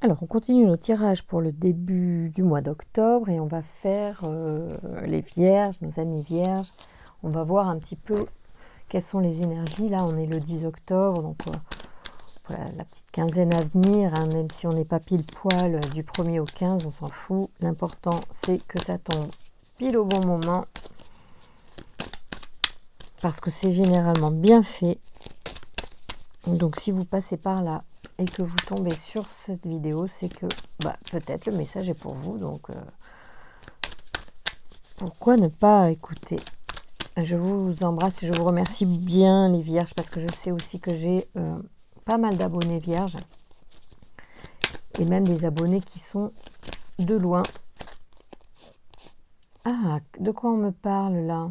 Alors, on continue nos tirages pour le début du mois d'octobre et on va faire les vierges, nos amis vierges. On va voir un petit peu quelles sont les énergies. Là, on est le 10 octobre, donc voilà la petite quinzaine à venir, hein, même si on n'est pas pile poil du 1er au 15, on s'en fout. L'important, c'est que ça tombe pile au bon moment parce que c'est généralement bien fait. Donc, si vous passez par là et que vous tombez sur cette vidéo, c'est que peut-être le message est pour vous. Donc, pourquoi ne pas écouter? Je vous embrasse et je vous remercie bien les vierges parce que je sais aussi que j'ai pas mal d'abonnés vierges et même des abonnés qui sont de loin. Ah, de quoi on me parle là?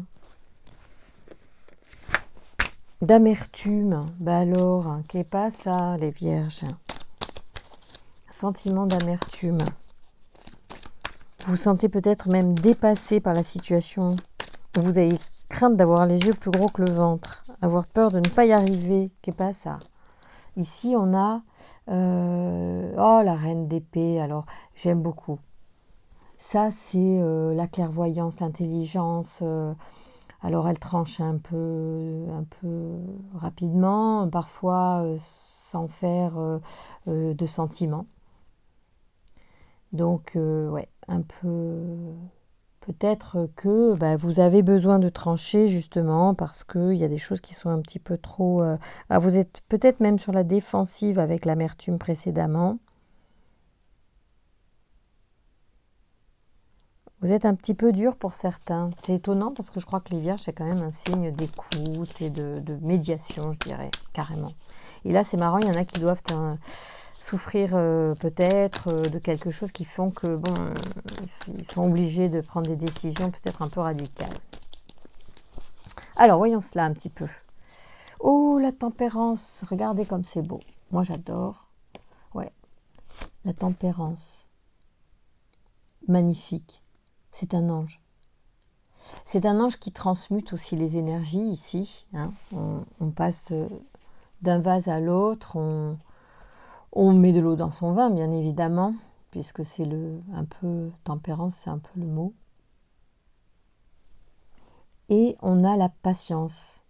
D'amertume. Alors, qu'est pas ça les vierges? Sentiment d'amertume. Vous vous sentez peut-être même dépassé par la situation. Vous avez crainte d'avoir les yeux plus gros que le ventre, avoir peur de ne pas y arriver. Qu'est pas ça? Ici, on a la reine d'épée. Alors, j'aime beaucoup. Ça, c'est la clairvoyance, l'intelligence. Alors, elle tranche un peu rapidement, parfois sans faire de sentiments. Donc, ouais, un peu... Peut-être que vous avez besoin de trancher justement parce qu'il y a des choses qui sont un petit peu trop... vous êtes peut-être même sur la défensive avec l'amertume précédemment. Vous êtes un petit peu dur pour certains. C'est étonnant parce que je crois que les vierges, c'est quand même un signe d'écoute et de médiation, je dirais, carrément. Et là, c'est marrant, il y en a qui doivent souffrir peut-être de quelque chose qui font que, ils sont obligés de prendre des décisions peut-être un peu radicales. Alors, voyons cela un petit peu. Oh, la tempérance, regardez comme c'est beau. Moi, j'adore. Ouais, la tempérance. Magnifique. C'est un ange. C'est un ange qui transmute aussi les énergies ici. Hein. On passe d'un vase à l'autre. On met de l'eau dans son vin, bien évidemment, puisque c'est un peu tempérance, c'est un peu le mot. Et on a la patience.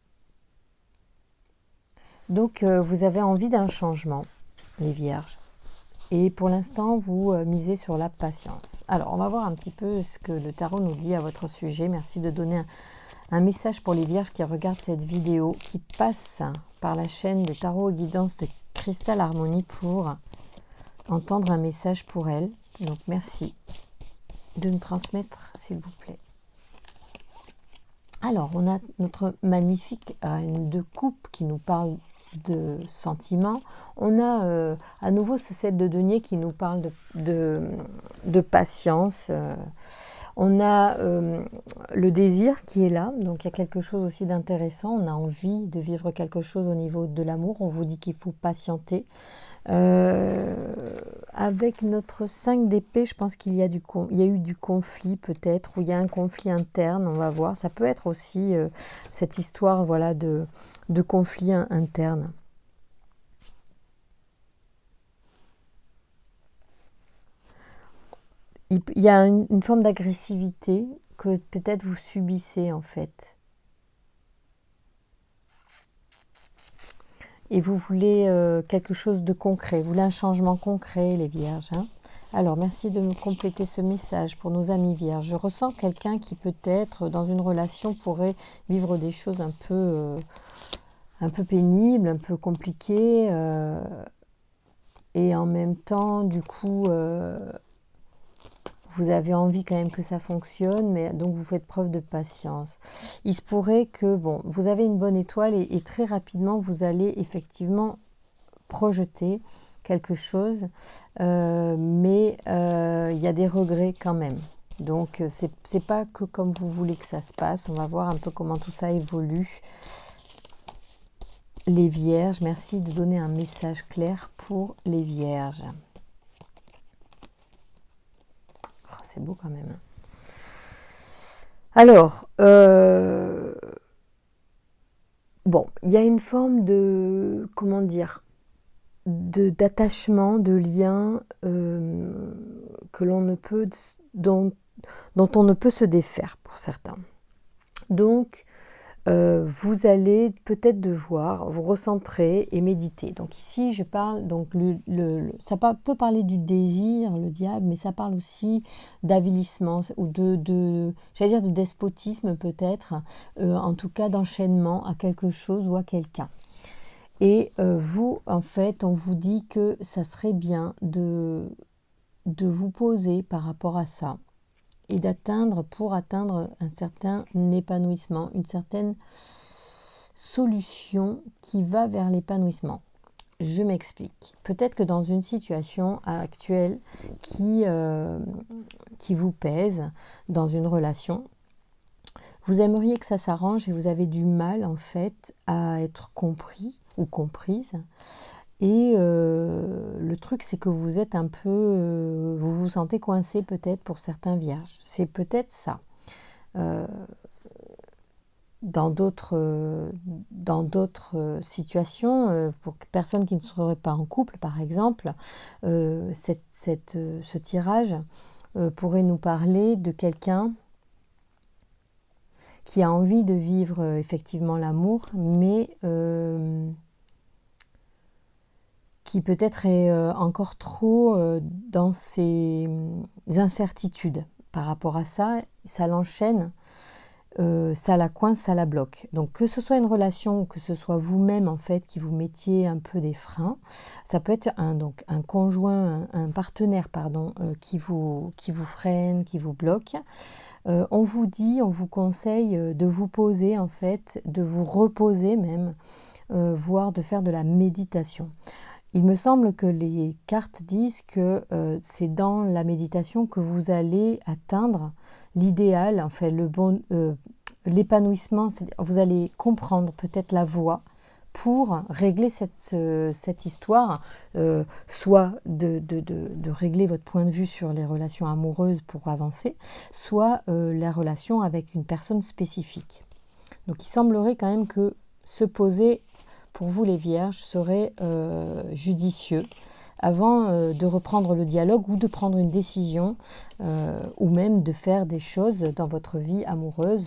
Donc, vous avez envie d'un changement, les vierges. Et pour l'instant, vous misez sur la patience. Alors, on va voir un petit peu ce que le tarot nous dit à votre sujet. Merci de donner un message pour les vierges qui regardent cette vidéo, qui passent par la chaîne de tarot et guidance de Cristal Harmonie pour entendre un message pour elles. Donc, merci de nous transmettre, s'il vous plaît. Alors, on a notre magnifique reine de coupe qui nous parle de sentiments. On a à nouveau ce 7 de denier qui nous parle de patience. On a le désir qui est là, donc il y a quelque chose aussi d'intéressant. On a envie de vivre quelque chose au niveau de l'amour. On vous dit qu'il faut patienter. Avec notre 5 d'épée, je pense qu'il y a eu du conflit peut-être, ou il y a un conflit interne, on va voir. Ça peut être aussi cette histoire voilà, de conflit interne. Il y a une forme d'agressivité que peut-être vous subissez en fait. Et vous voulez quelque chose de concret, vous voulez un changement concret, les vierges. Hein. Alors, merci de me compléter ce message pour nos amis vierges. Je ressens quelqu'un qui peut-être, dans une relation, pourrait vivre des choses un peu pénibles, un peu compliquées. Et en même temps, du coup, vous avez envie quand même que ça fonctionne, mais donc vous faites preuve de patience. Il se pourrait que, vous avez une bonne étoile et très rapidement, vous allez effectivement projeter quelque chose, mais il y a des regrets quand même. Donc, c'est pas que comme vous voulez que ça se passe. On va voir un peu comment tout ça évolue. Les vierges, merci de donner un message clair pour les vierges. C'est beau quand même. Alors, il y a une forme de, comment dire, d'attachement, de lien que l'on ne peut, dont on ne peut se défaire pour certains. Donc, vous allez peut-être devoir vous recentrer et méditer. Donc ici, je parle, donc ça peut parler du désir, le diable, mais ça parle aussi d'avilissement ou j'allais dire de despotisme peut-être, en tout cas d'enchaînement à quelque chose ou à quelqu'un. Et vous, en fait, on vous dit que ça serait bien de vous poser par rapport à ça et pour atteindre un certain épanouissement, une certaine solution qui va vers l'épanouissement. Je m'explique. Peut-être que dans une situation actuelle qui vous pèse dans une relation, vous aimeriez que ça s'arrange et vous avez du mal en fait à être compris ou comprise. Et le truc, c'est que vous êtes un peu, vous vous sentez coincé peut-être pour certains vierges. C'est peut-être ça. Dans d'autres situations, pour personnes qui ne seraient pas en couple, par exemple, ce tirage pourrait nous parler de quelqu'un qui a envie de vivre effectivement l'amour, mais qui peut-être est encore trop dans ses incertitudes par rapport à ça. Ça l'enchaîne, ça la coince, ça la bloque. Donc que ce soit une relation ou que ce soit vous-même en fait qui vous mettiez un peu des freins, ça peut être un conjoint, un partenaire qui vous freine, qui vous bloque. On vous conseille de vous poser en fait, de vous reposer même, voire de faire de la méditation. Il me semble que les cartes disent que c'est dans la méditation que vous allez atteindre l'idéal, en fait, l'épanouissement. Vous allez comprendre peut-être la voie pour régler cette histoire, soit de régler votre point de vue sur les relations amoureuses pour avancer, soit la relation avec une personne spécifique. Donc il semblerait quand même que se poser pour vous les vierges serait judicieux avant de reprendre le dialogue ou de prendre une décision ou même de faire des choses dans votre vie amoureuse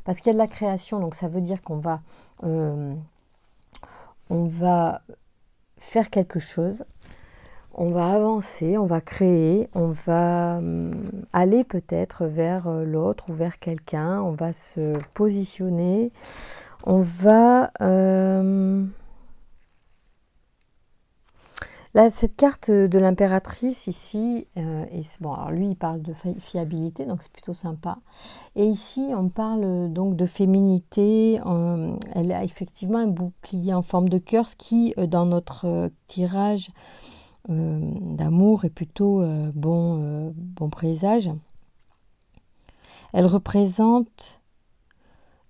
parce qu'il y a de la création, donc ça veut dire qu'on va faire quelque chose, on va avancer, on va créer, on va aller peut-être vers l'autre ou vers quelqu'un, on va se positionner, on va... Là, cette carte de l'impératrice ici, alors lui il parle de fiabilité, donc c'est plutôt sympa. Et ici on parle donc de féminité, elle a effectivement un bouclier en forme de cœur, ce qui dans notre tirage d'amour est plutôt bon présage. Elle représente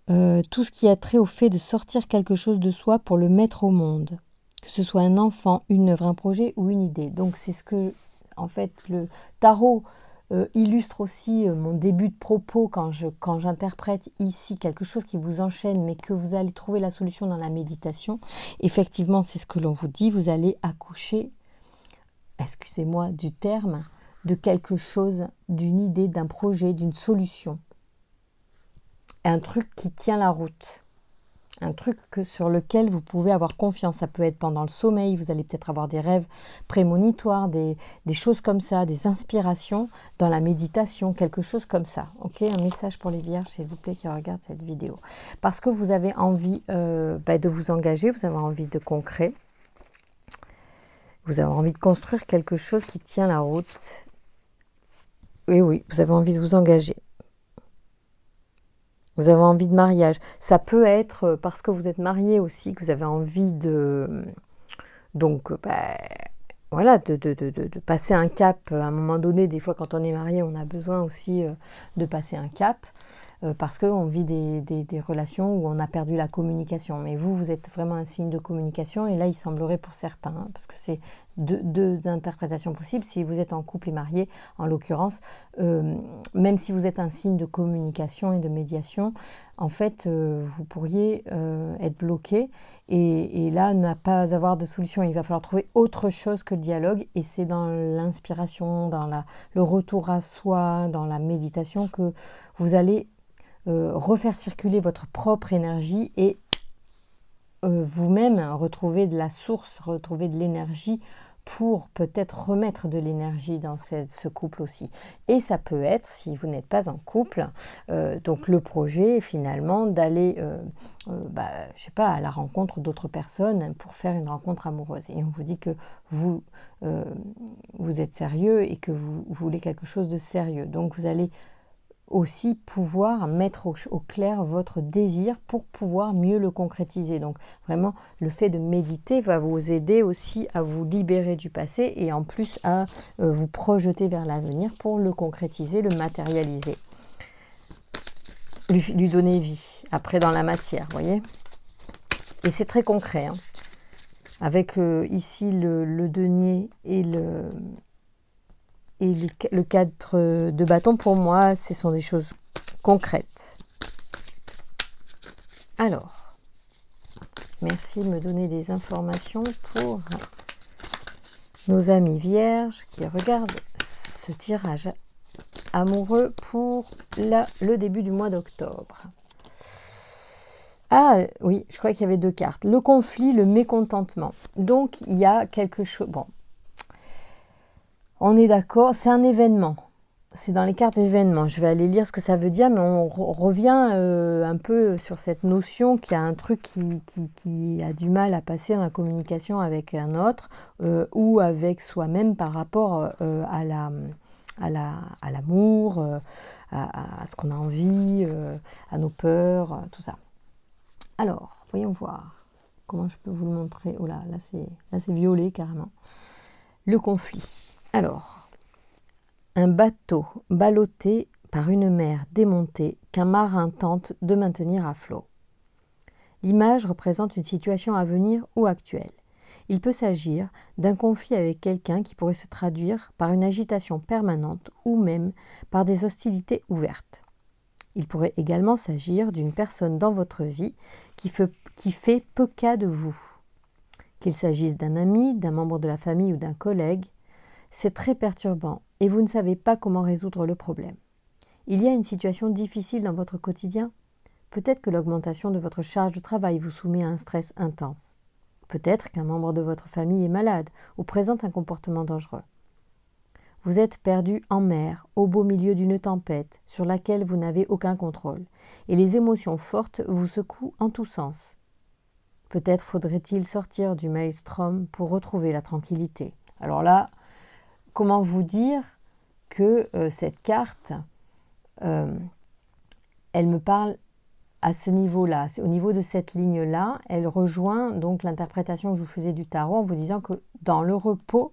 tout ce qui a trait au fait de sortir quelque chose de soi pour le mettre au monde. Que ce soit un enfant, une œuvre, un projet ou une idée. Donc c'est ce que, en fait, le tarot illustre aussi mon début de propos quand j'interprète ici quelque chose qui vous enchaîne, mais que vous allez trouver la solution dans la méditation. Effectivement, c'est ce que l'on vous dit, vous allez accoucher, excusez-moi du terme, de quelque chose, d'une idée, d'un projet, d'une solution. Un truc qui tient la route. Un truc sur lequel vous pouvez avoir confiance. Ça peut être pendant le sommeil, vous allez peut-être avoir des rêves prémonitoires, des choses comme ça, des inspirations dans la méditation, quelque chose comme ça. Ok, un message pour les vierges, s'il vous plaît, qui regardent cette vidéo. Parce que vous avez envie de vous engager, vous avez envie de concret, vous avez envie de construire quelque chose qui tient la route. Et oui, vous avez envie de vous engager. Vous avez envie de mariage. Ça peut être parce que vous êtes marié aussi, que vous avez envie de... Donc, voilà, de passer un cap à un moment donné. Des fois, quand on est marié, on a besoin aussi de passer un cap parce qu'on vit des relations où on a perdu la communication. Mais vous êtes vraiment un signe de communication et là, il semblerait pour certains, hein, parce que c'est deux interprétations possibles. Si vous êtes en couple et marié, en l'occurrence, même si vous êtes un signe de communication et de médiation, en fait, vous pourriez être bloqué et là, ne pas avoir de solution. Il va falloir trouver autre chose que le dialogue et c'est dans l'inspiration, dans le retour à soi, dans la méditation que vous allez refaire circuler votre propre énergie et vous-même retrouver de la source, retrouver de l'énergie pour peut-être remettre de l'énergie dans ce couple aussi. Et ça peut être, si vous n'êtes pas en couple, donc le projet finalement d'aller, je sais pas, à la rencontre d'autres personnes pour faire une rencontre amoureuse. Et on vous dit que vous êtes sérieux et que vous voulez quelque chose de sérieux. Donc vous allez aussi pouvoir mettre au clair votre désir pour pouvoir mieux le concrétiser. Donc vraiment, le fait de méditer va vous aider aussi à vous libérer du passé et en plus à vous projeter vers l'avenir pour le concrétiser, le matérialiser, lui donner vie, après dans la matière, vous voyez. Et c'est très concret, hein. Avec ici le denier et le cadre de bâton, pour moi, ce sont des choses concrètes. Alors, merci de me donner des informations pour nos amis vierges qui regardent ce tirage amoureux pour le début du mois d'octobre. Ah oui, je crois qu'il y avait 2 cartes. Le conflit, le mécontentement. Donc, il y a quelque chose... Bon, on est d'accord, c'est un événement. C'est dans les cartes événements. Je vais aller lire ce que ça veut dire, mais on revient un peu sur cette notion qu'il y a un truc qui a du mal à passer dans la communication avec un autre ou avec soi-même par rapport à l'amour, à ce qu'on a envie, à nos peurs, tout ça. Alors, voyons voir. Comment je peux vous le montrer? Oh là c'est violet carrément. Le conflit. Alors, un bateau ballotté par une mer démontée qu'un marin tente de maintenir à flot. L'image représente une situation à venir ou actuelle. Il peut s'agir d'un conflit avec quelqu'un qui pourrait se traduire par une agitation permanente ou même par des hostilités ouvertes. Il pourrait également s'agir d'une personne dans votre vie qui fait peu cas de vous. Qu'il s'agisse d'un ami, d'un membre de la famille ou d'un collègue, c'est très perturbant et vous ne savez pas comment résoudre le problème. Il y a une situation difficile dans votre quotidien. Peut-être que l'augmentation de votre charge de travail vous soumet à un stress intense. Peut-être qu'un membre de votre famille est malade ou présente un comportement dangereux. Vous êtes perdu en mer, au beau milieu d'une tempête sur laquelle vous n'avez aucun contrôle, et les émotions fortes vous secouent en tous sens. Peut-être faudrait-il sortir du maelstrom pour retrouver la tranquillité. Alors là, comment vous dire que cette carte, elle me parle à ce niveau-là, au niveau de cette ligne-là, elle rejoint donc l'interprétation que je vous faisais du tarot en vous disant que dans le repos,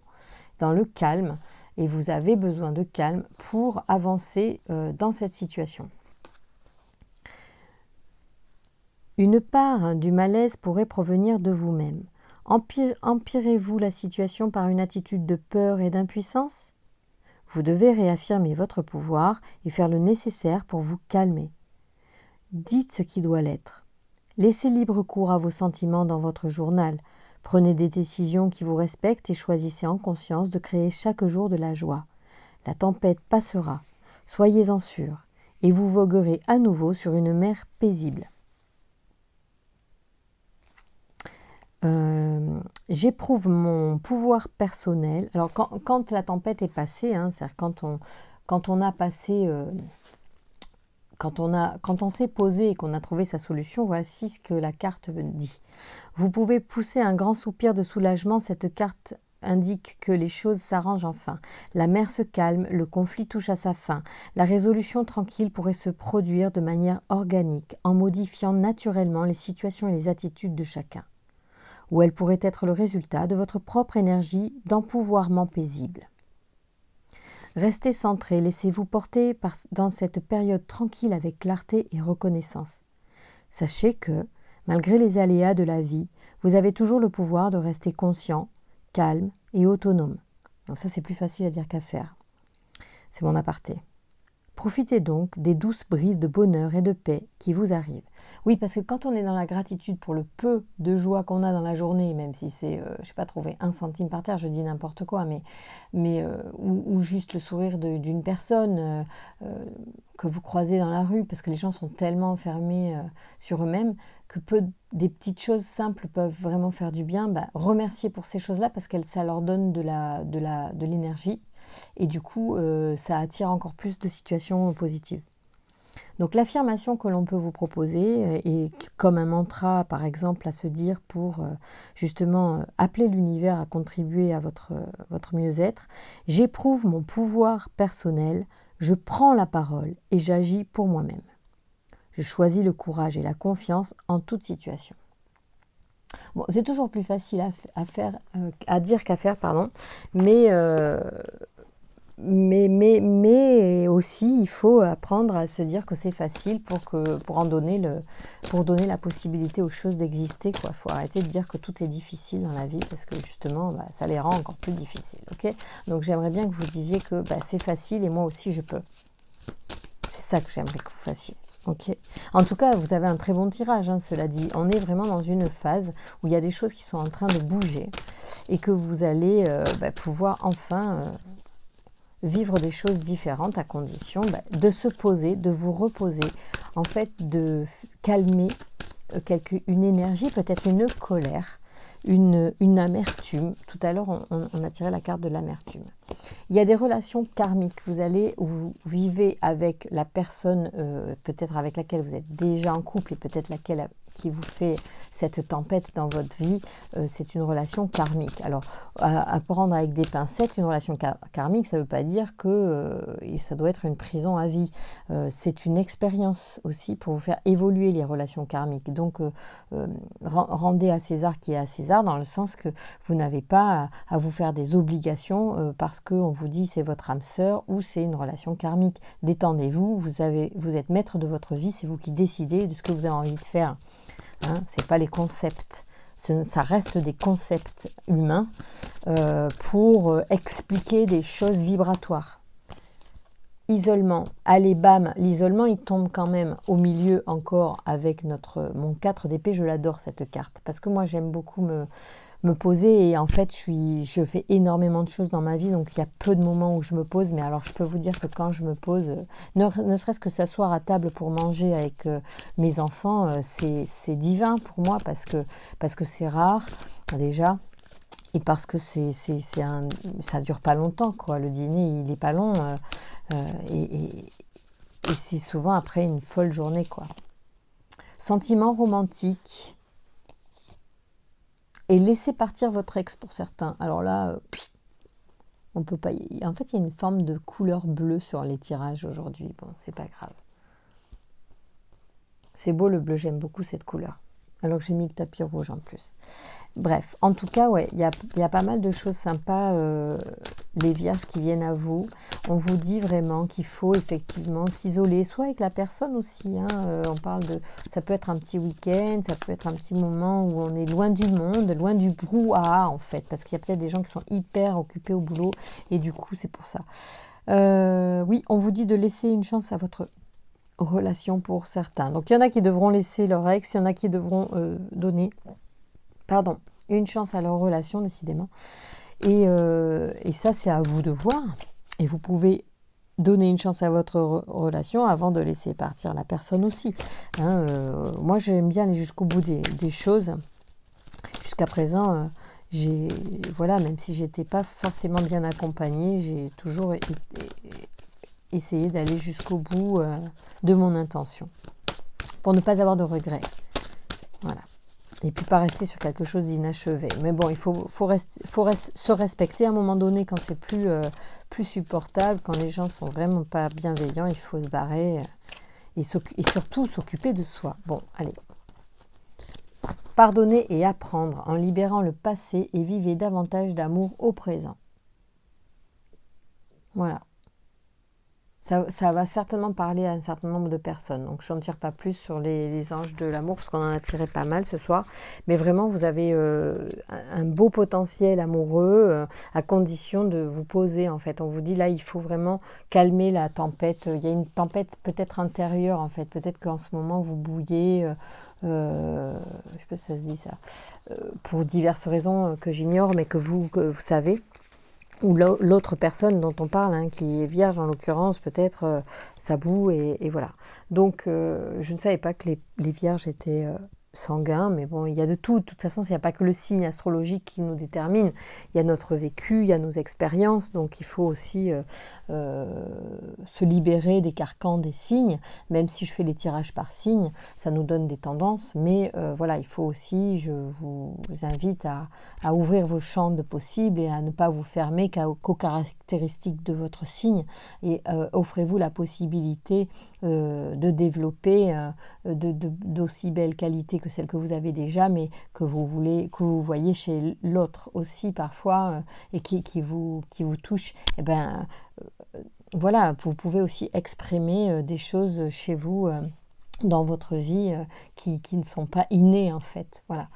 dans le calme, et vous avez besoin de calme pour avancer dans cette situation. Une part du malaise pourrait provenir de vous-même. Empirez-vous la situation par une attitude de peur et d'impuissance? Vous devez réaffirmer votre pouvoir et faire le nécessaire pour vous calmer. Dites ce qui doit l'être. Laissez libre cours à vos sentiments dans votre journal. Prenez des décisions qui vous respectent et choisissez en conscience de créer chaque jour de la joie. La tempête passera, soyez-en sûrs, et vous voguerez à nouveau sur une mer paisible. J'éprouve mon pouvoir personnel. Alors quand la tempête est passée, c'est-à-dire quand on a passé, quand on s'est posé et qu'on a trouvé sa solution, voici ce que la carte dit. Vous pouvez pousser un grand soupir de soulagement. Cette carte indique que les choses s'arrangent enfin. La mer se calme, le conflit touche à sa fin. La résolution tranquille pourrait se produire de manière organique, en modifiant naturellement les situations et les attitudes de chacun. ou elle pourrait être le résultat de votre propre énergie d'empouvoirment paisible. Restez centré, laissez-vous porter dans cette période tranquille avec clarté et reconnaissance. Sachez que, malgré les aléas de la vie, vous avez toujours le pouvoir de rester conscient, calme et autonome. Donc ça, c'est plus facile à dire qu'à faire. C'est mon aparté. Profitez donc des douces brises de bonheur et de paix qui vous arrivent. Oui, parce que quand on est dans la gratitude pour le peu de joie qu'on a dans la journée, même si c'est, je ne sais pas, trouver 1 centime par terre, je dis n'importe quoi, ou juste le sourire d'une personne que vous croisez dans la rue, parce que les gens sont tellement enfermés sur eux-mêmes que des petites choses simples peuvent vraiment faire du bien. Remerciez pour ces choses-là parce que ça leur donne de l'énergie. Et du coup, ça attire encore plus de situations positives. Donc l'affirmation que l'on peut vous proposer, et comme un mantra par exemple à se dire pour justement appeler l'univers à contribuer à votre mieux-être, j'éprouve mon pouvoir personnel, je prends la parole et j'agis pour moi-même. Je choisis le courage et la confiance en toute situation. Bon, c'est toujours plus facile à dire qu'à faire, mais aussi il faut apprendre à se dire que c'est facile pour donner la possibilité aux choses d'exister, quoi. Il faut arrêter de dire que tout est difficile dans la vie parce que justement ça les rend encore plus difficiles. Okay, donc j'aimerais bien que vous disiez que c'est facile et moi aussi je peux. C'est ça que j'aimerais que vous fassiez. Okay. En tout cas, vous avez un très bon tirage, cela dit. On est vraiment dans une phase où il y a des choses qui sont en train de bouger et que vous allez pouvoir enfin vivre des choses différentes à condition de se poser, de vous reposer, en fait de calmer une énergie, peut-être une colère, une amertume. Tout à l'heure, on a tiré la carte de l'amertume. Il y a des relations karmiques. Vous vivez avec la personne peut-être avec laquelle vous êtes déjà en couple et peut-être laquelle qui vous fait cette tempête dans votre vie, c'est une relation karmique. Alors, à prendre avec des pincettes, une relation karmique, ça ne veut pas dire que ça doit être une prison à vie. C'est une expérience aussi pour vous faire évoluer les relations karmiques. Donc, rendez à César qui est à César, dans le sens que vous n'avez pas à vous faire des obligations parce qu'on vous dit c'est votre âme sœur ou c'est une relation karmique. Détendez-vous, vous êtes maître de votre vie, c'est vous qui décidez de ce que vous avez envie de faire. C'est pas les concepts, ça reste des concepts humains pour expliquer des choses vibratoires. Isolement, allez bam, l'isolement il tombe quand même au milieu encore avec mon 4 d'épée, je l'adore cette carte, parce que moi j'aime beaucoup me poser et en fait je fais énormément de choses dans ma vie, donc il y a peu de moments où je me pose, mais alors je peux vous dire que quand je me pose, ne serait-ce que s'asseoir à table pour manger avec mes enfants, c'est divin pour moi parce que c'est rare déjà. Et parce que ça dure pas longtemps, quoi. Le dîner, il est pas long. Et c'est souvent après une folle journée, quoi. Sentiment romantique. Et laissez partir votre ex pour certains. Alors là, on peut pas... En fait, il y a une forme de couleur bleue sur les tirages aujourd'hui. Bon, c'est pas grave. C'est beau le bleu, j'aime beaucoup cette couleur. Alors que j'ai mis le tapis rouge en plus. Bref, en tout cas, ouais, il y a pas mal de choses sympas, les vierges qui viennent à vous. On vous dit vraiment qu'il faut effectivement s'isoler, soit avec la personne aussi. On parle ça peut être un petit week-end, ça peut être un petit moment où on est loin du monde, loin du brouhaha en fait. Parce qu'il y a peut-être des gens qui sont hyper occupés au boulot et du coup, c'est pour ça. Oui, on vous dit de laisser une chance à votre relation pour certains. Donc il y en a qui devront laisser leur ex, il y en a qui devront donner une chance à leur relation décidément. Et ça c'est à vous de voir. Et vous pouvez donner une chance à votre relation avant de laisser partir la personne aussi. Moi j'aime bien aller jusqu'au bout des choses. Jusqu'à présent, même si j'étais pas forcément bien accompagnée, j'ai toujours essayé d'aller jusqu'au bout de mon intention, pour ne pas avoir de regrets. Voilà. Et puis pas rester sur quelque chose d'inachevé. Mais bon, il faut se respecter à un moment donné quand c'est plus supportable, quand les gens sont vraiment pas bienveillants, il faut se barrer et surtout s'occuper de soi. Bon, allez. Pardonnez et apprendre en libérant le passé et vivez davantage d'amour au présent. Voilà. Ça va certainement parler à un certain nombre de personnes. Donc, je n'en tire pas plus sur les anges de l'amour, parce qu'on en a tiré pas mal ce soir. Mais vraiment, vous avez un beau potentiel amoureux, à condition de vous poser, en fait. On vous dit, là, il faut vraiment calmer la tempête. Il y a une tempête peut-être intérieure, en fait. Peut-être qu'en ce moment, vous bouillez, je ne sais pas si ça se dit ça, pour diverses raisons que j'ignore, mais que vous savez. Ou l'autre personne dont on parle, qui est vierge en l'occurrence, peut-être ça boue et voilà. Donc je ne savais pas que les vierges étaient sanguins, mais bon, il y a de tout. De toute façon, il n'y a pas que le signe astrologique qui nous détermine. Il y a notre vécu, il y a nos expériences, donc il faut aussi se libérer des carcans des signes. Même si je fais les tirages par signe, ça nous donne des tendances, mais voilà, il faut aussi, je vous invite à ouvrir vos champs de possibles et à ne pas vous fermer qu'aux caractéristiques de votre signe, et offrez-vous la possibilité de développer d'aussi belles qualités que celles que vous avez déjà, mais que vous voyez chez l'autre aussi parfois, et qui vous touche. Et voilà, vous pouvez aussi exprimer des choses chez vous dans votre vie qui ne sont pas innées en fait. Voilà.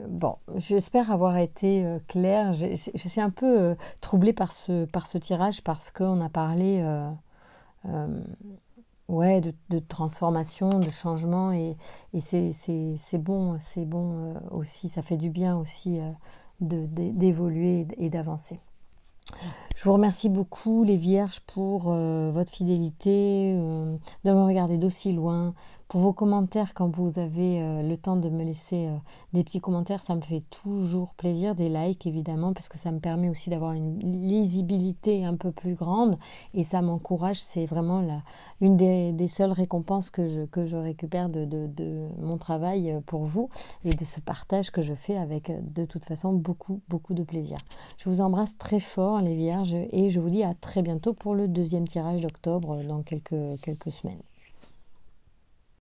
Bon, j'espère avoir été claire. Je suis un peu troublée par ce tirage, parce qu'on a parlé de transformation, de changement, et c'est bon aussi, ça fait du bien aussi d'évoluer et d'avancer. Je vous remercie beaucoup les Vierges pour votre fidélité, de me regarder d'aussi loin, pour vos commentaires quand vous avez le temps de me laisser des petits commentaires. Ça me fait toujours plaisir, des likes évidemment, parce que ça me permet aussi d'avoir une lisibilité un peu plus grande, et ça m'encourage. C'est vraiment une des seules récompenses que je récupère de mon travail pour vous, et de ce partage que je fais avec de toute façon beaucoup de plaisir. Je vous embrasse très fort les Vierges, et je vous dis à très bientôt pour le deuxième tirage d'octobre dans quelques semaines.